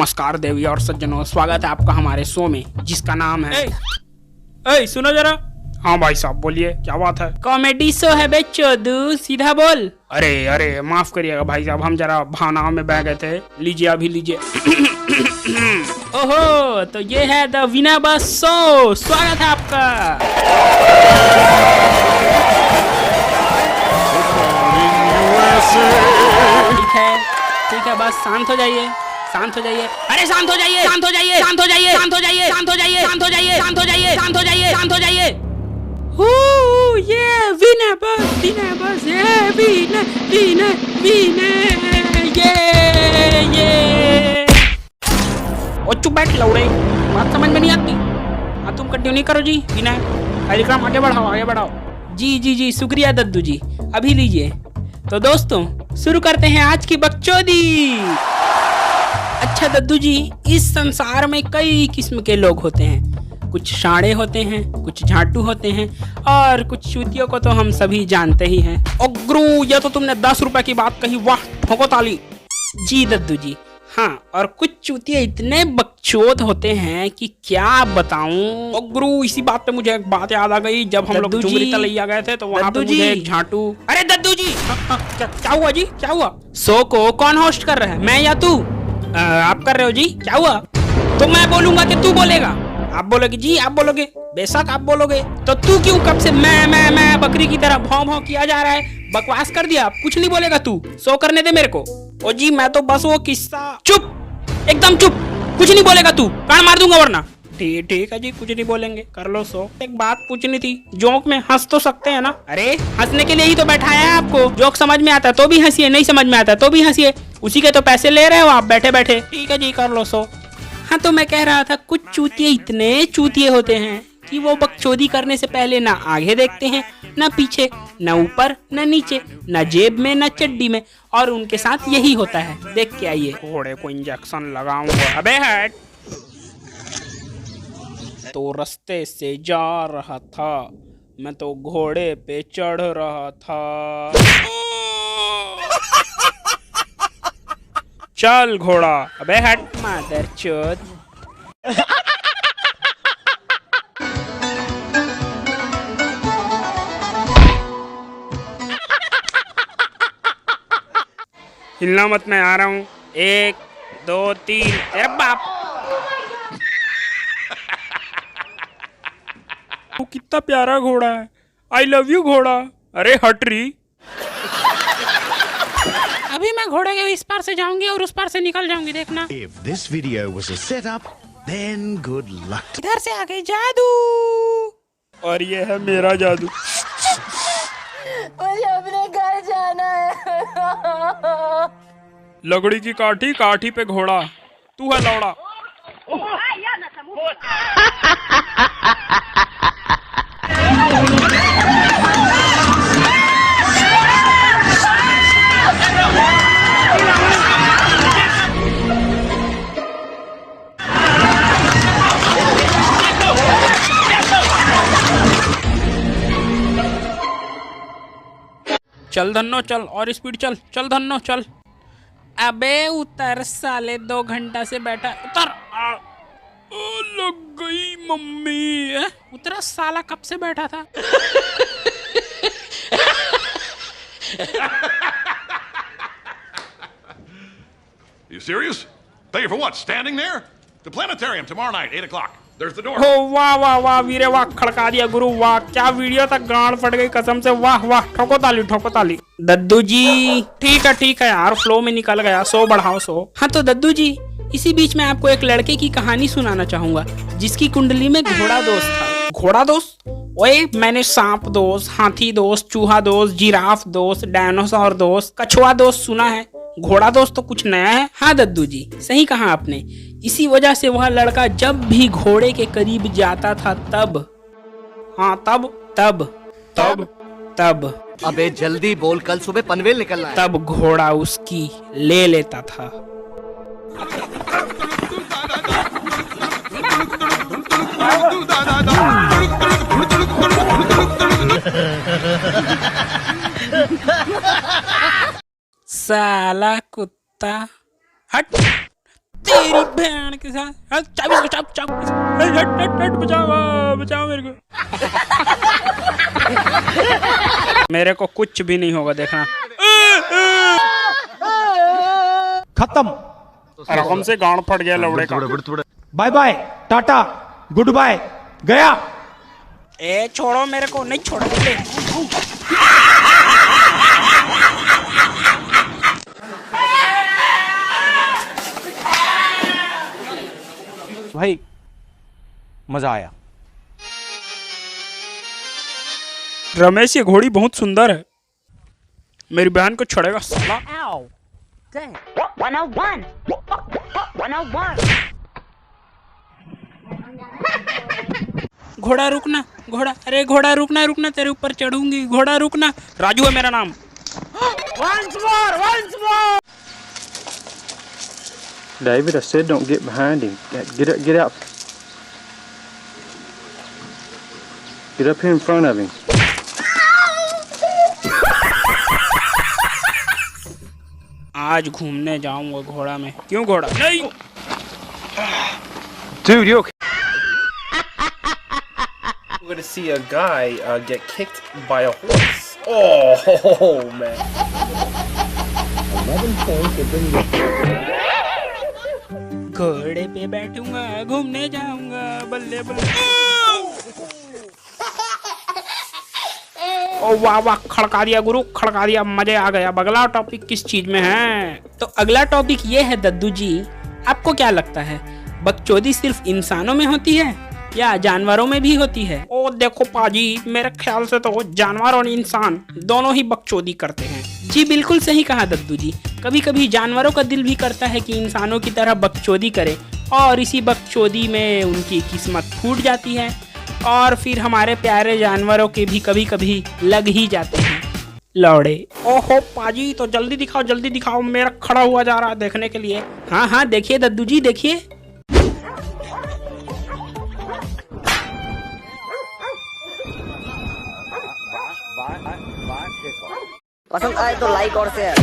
नमस्कार देवी और सज्जनों, स्वागत है आपका हमारे शो में जिसका नाम है सुनो जरा। हाँ भाई साहब बोलिए, क्या बात है? कॉमेडी शो है बे चोदू, सीधा बोल। अरे माफ करिएगा भाई साहब, हम जरा भावनाओं में बह गए थे। लीजिए अभी लीजिए। ओहो, तो ये है द विनर बस शो। स्वागत है आपका। ठीक है बस शांत हो जाइए, शांत हो जाइए। अरे शांत हो जाइए, शांत हो जाइए, शांत हो जाइए, शांत हो जाइए, शांत हो जाइए, शांत हो जाइए, शांत हो जाइए, शांत हो जाइए, शांत हो जाइए। ये विनर बस ये विनर ये। ओ चुप बैठ लौड़े, बात समझ में नहीं आती। हाँ तुम कंटिन्यू करो जी। विनय कार्यक्रम आगे बढ़ाओ। जी शुक्रिया दद्दू जी, अभी लीजिए। तो दोस्तों शुरू करते हैं आज की बकचोदी। अच्छा दद्दू जी, इस संसार में कई किस्म के लोग होते हैं। कुछ शाणे होते हैं, कुछ झाटू होते हैं और कुछ चूतियों को तो हम सभी जानते ही हैं। ओ गुरु, ये तो तुमने 10 रुपए की बात कही, वाह ठोको ताली। जी दद्दू जी, हाँ, और कुछ चूतिए इतने बकचोद होते हैं कि क्या बताऊं। ओ गुरु, इसी बात पे मुझे एक बात याद आ गई। जब हम लोग चुमरी तलैया गए थे तो वहाँ पे मुझे एक झाटू। अरे दद्दू जी, क्या हुआ जी, क्या हुआ? शो को कौन होस्ट कर रहा है, मैं या तू? आप कर रहे हो जी, क्या हुआ? तो मैं बोलूंगा कि तू बोलेगा? आप बोलोगे जी, आप बोलोगे, बेशक आप बोलोगे। तो तू क्यों कब से मैं बकरी की तरह भौं किया जा रहा है? बकवास कर दिया, कुछ नहीं बोलेगा तू। शो करने दे मेरे को। ओ जी, मैं तो बस वो किस्सा। चुप, एकदम चुप, कुछ नहीं बोलेगा तू, कान मार दूंगा वरना। ठीक है जी, कुछ नहीं बोलेंगे, कर लो शो। एक बात पूछनी थी, जोक में हंस तो सकते हैं ना? अरे हंसने के लिए ही तो बैठाया है आपको। जोक समझ में आता है तो भी हंसिए, नहीं समझ में आता है तो भी हंसिए, उसी के तो पैसे ले रहे हो आप बैठे बैठे। ठीक है जी, कर लो शो। हाँ तो मैं कह रहा था, कुछ चूतिए इतने चूतिए होते हैं कि वो बकचोदी करने से पहले ना आगे देखते हैं, ना पीछे, ना ऊपर, ना नीचे, ना जेब में, ना चड्डी में, और उनके साथ यही होता है। देख के आइए। घोड़े को इंजेक्शन लगाऊंगा। अबे हट। तो रास्ते से जा रहा था, मैं तो घोड़े पे चढ़ रहा था। चल घोड़ा। अबे हट मादरचोद। हिलना मत, मैं आ रहा हूँ। 1 2 3। तेरा बाप। वो कितना प्यारा घोड़ा है। आई लव यू घोड़ा। अरे हट रही। अभी मैं घोड़े के इस पार से जाऊंगी और उस पार से निकल जाऊंगी, देखना। If this video was a setup, then good luck. इधर से आ गई जादू। और ये है मेरा जादू। मुझे अपने घर जाना है। लकड़ी की काठी, काठी पे घोड़ा, तू है लौड़ा। चल धन्नो चल, और स्पीड चल, चल धन्नो चल। अबे उतर साले, 2 घंटा से बैठा। उतर। लग गई मम्मी। उतरा साला, कब से बैठा था। You serious? Thank you for what? Standing there? The planetarium tomorrow night, 8 o'clock. There's the door. हो वाह वीरे वाह, खड़का दिया गुरु, वाह क्या वीडियो तक, गांड फट गई कसम से, वाह ठोको ताली। दद्दू जी ठीक है यार, फ्लो में निकल गया। शो बढ़ाओ शो। हाँ तो दद्दू जी, इसी बीच में आपको एक लड़के की कहानी सुनाना चाहूंगा जिसकी कुंडली में घोड़ा दोस्त था। घोड़ा दोस्त? ओए, मैंने सांप दोस्त, हाथी दोस्त, चूहा दोस्त, जिराफ दोस्त, डायनासोर दोस्त, कछुआ दोस्त सुना है। घोड़ा दोस्त तो कुछ नया है। हाँ दद्दू जी, सही कहा आपने। इसी वजह से वह लड़का जब भी घोड़े के करीब जाता था तब। हाँ तब अबे जल्दी बोल, कल सुबह पनवेल निकलना है। तब घोड़ा उसकी ले लेता था। साला कुत्ता, हट। तेरी बहन के साथ चाबी इसको, चाबी हट बचाओ बचाओ मेरे को। मेरे को कुछ भी नहीं होगा, देखना। खत्म। रकम से गांड फट गया लौड़े का। बाय बाय, टाटा, गुड बाय, गया। ए छोड़ो मेरे को, नहीं छोड़ोगे। भाई मजा आया। रमेश, ये घोड़ी बहुत सुंदर है, मेरी बहन को छोड़ेगा साला। Dang. 101. 101. घोड़ा रुकना, घोड़ा, अरे घोड़ा रुकना, रुकना, तेरे ऊपर चढ़ूंगी। घोड़ा रुकना। राजू है मेरा नाम। Once more. David, I said don't get behind him. Get out. Get up here in front of him. आज घूमने जाऊंगा घोड़ा में। क्यों घोड़ा? नहीं। Dude, you okay? We're gonna see a guy get kicked by a horse. Oh, man. 11 points to bring the घोड़े पे बैठूंगा, घूमने जाऊंगा, बल्ले बल्ले। ओ वाह वाह, खड़का दिया गुरु, खड़का दिया, मजे आ गया। अगला टॉपिक किस चीज में है? तो अगला टॉपिक ये है दद्दू जी, आपको क्या लगता है बकचोदी सिर्फ इंसानों में होती है या जानवरों में भी होती है? ओ देखो पाजी, मेरे ख्याल से तो जानवर और इंसान दोनों ही बकचोदी करते हैं। जी बिल्कुल सही कहा दद्दू जी। कभी कभी जानवरों का दिल भी करता है कि इंसानों की तरह बकचोदी करे, और इसी बकचोदी में उनकी किस्मत फूट जाती है, और फिर हमारे प्यारे जानवरों के भी कभी कभी लग ही जाते हैं लौड़े। ओहो पाजी, तो जल्दी दिखाओ, मेरा खड़ा हुआ जा रहा है देखने के लिए। हाँ हाँ, देखिए दद्दू जी, देखिए। पसंद आए तो लाइक और शेयर।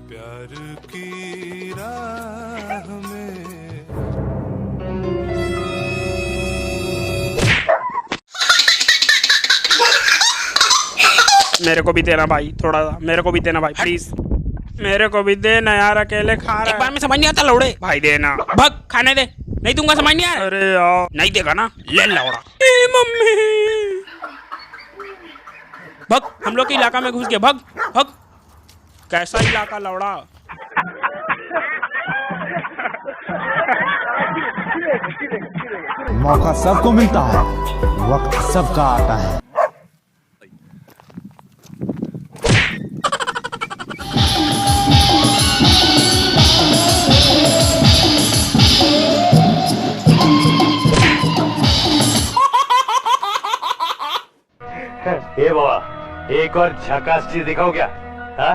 प्यार की राह में मेरे को भी देना भाई, थोड़ा सा मेरे को भी देना भाई, प्लीज मेरे को भी देना यार, अकेले खा रहा। एक बार में समझ नहीं आता लौड़े। भाई देना। भग, खाने दे। नहीं दूंगा, समझ नहीं आया। अरे यार, नहीं देगा ना, ले लौड़ा। मम्मी भग, हम लोग के इलाका में घुस गए। भग भग। कैसा इलाका लौड़ा? मौका सबको मिलता है, वक्त सबका आता है। ये बाबा, एक और झकास चीज दिखाओ क्या? हाँ?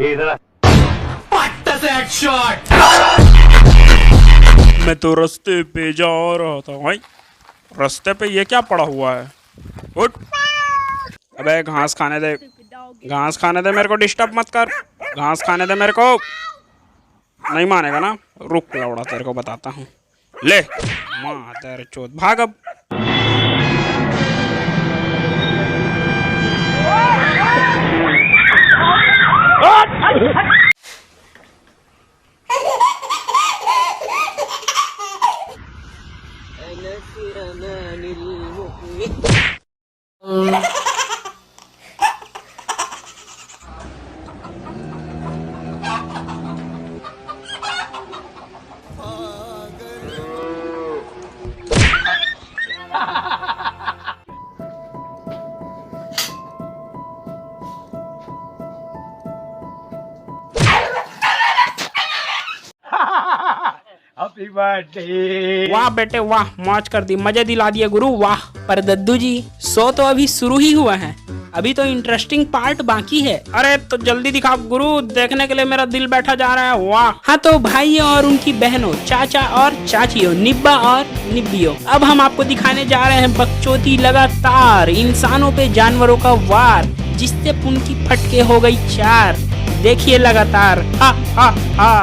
ये इधर मैं तो रास्ते पे जा रहा था भाई। रास्ते पे ये क्या पड़ा हुआ है? उठ। अबे घास खाने दे, घास खाने दे मेरे को, डिस्टर्ब मत कर। घास खाने दे मेरे को। नहीं मानेगा ना, रुक लौड़ा, तेरे को बताता हूँ। ले माँ तेरे चोद, भाग अब। वाह बेटे वाह, मौज कर दी, मजे दिला दिए गुरु वाह। पर दद्दू जी शो तो अभी शुरू ही हुआ है, अभी तो इंटरेस्टिंग पार्ट बाकी है। अरे तो जल्दी दिखा गुरु, देखने के लिए मेरा दिल बैठा जा रहा है वाह। हाँ तो भाइयों और उनकी बहनों, चाचा और चाचियों, निब्बा और निब्बियों, अब हम आपको दिखाने जा रहे हैं बकचोदी लगातार इंसानों पे जानवरों का वार, जिससे उनकी फटके हो गई 4। देखिए लगातार हा हा हा।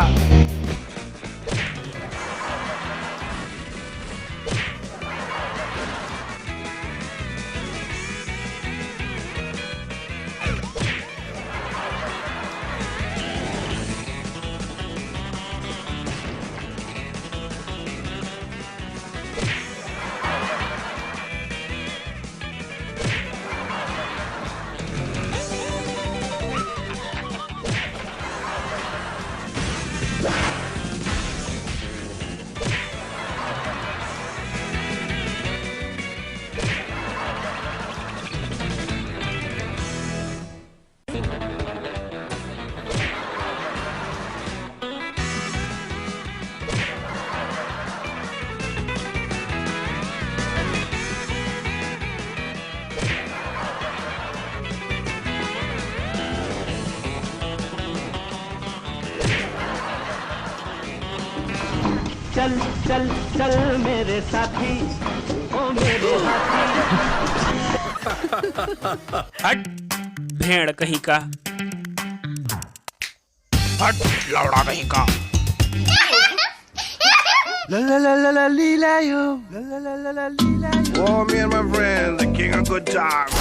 चल चल चल मेरे साथी, ओ मेरे हट भेड़ कहीं का, हट लौड़ा कहीं का। Oh, me and my friend, the king of good times.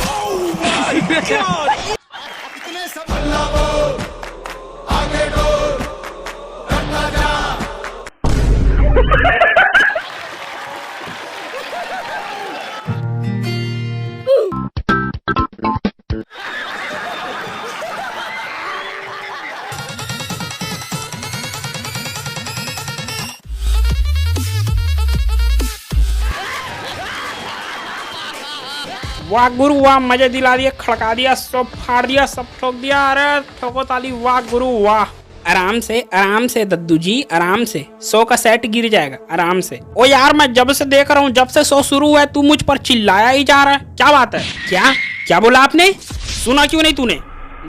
वाह गुरु वाह, मजे दिला दिया, खड़का दिया, सब फाड़ दिया, सब ठोक दिया। अरे ठोको ताली, वाह गुरु वाह। आराम से दद्दू जी, आराम से, शो का सेट गिर जाएगा, आराम से। ओ यार मैं जब से देख रहा हूँ, जब से शो शुरू हुआ है तू मुझ पर चिल्लाया ही जा रहा है, क्या बात है? क्या बोला आपने? सुना क्यों नहीं तूने?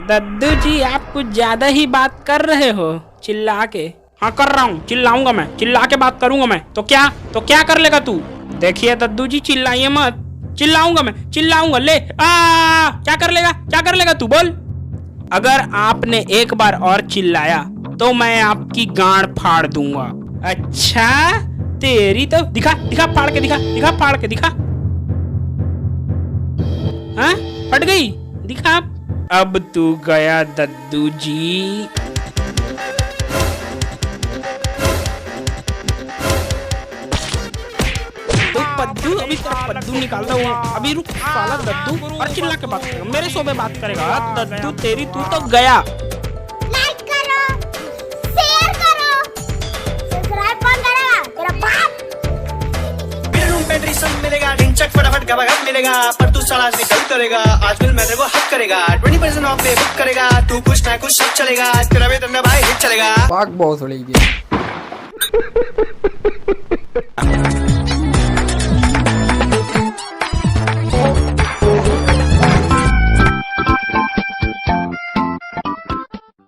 दद्दू जी आप कुछ ज्यादा ही बात कर रहे हो चिल्ला के। हाँ कर रहा हूँ, चिल्लाऊंगा मैं, चिल्ला के बात करूंगा मैं। तो क्या कर लेगा तू? देखिए दद्दू जी चिल्लाइए मत, चिल्लाऊंगा मैं, चिल्लाऊंगा। ले क्या कर लेगा तू बोल? अगर आपने एक बार और चिल्लाया तो मैं आपकी गांड फाड़ दूंगा। अच्छा तेरी तो दिखा फाड़ के दिखा। हाँ फट गई, दिखा। अब तू गया दद्दू जी। पद्दू अभी पद्दू निकालता हूँ, अभी रुक साला दद्दू, और चिल्ला के बात करेगा, मेरे शो में बात करेगा दद्दू। तेरी तू तो गया। लाइक करो, शेयर करो, सब्सक्राइब कौन करेगा? तेरा बाप। मेरे रूम पे ड्रेसन मिलेगा, ढिंचक फटाफट गबागब मिलेगा, पर तू साला निकल करेगा, आज फिर मैं तेरे को हक करेगा, 20% ऑफ पे बुक करेगा, तू कुछ ना कुछ सब चलेगा, तेरा वेतन में भाई हिट चलेगा। पाक बहुत उड़ेगी।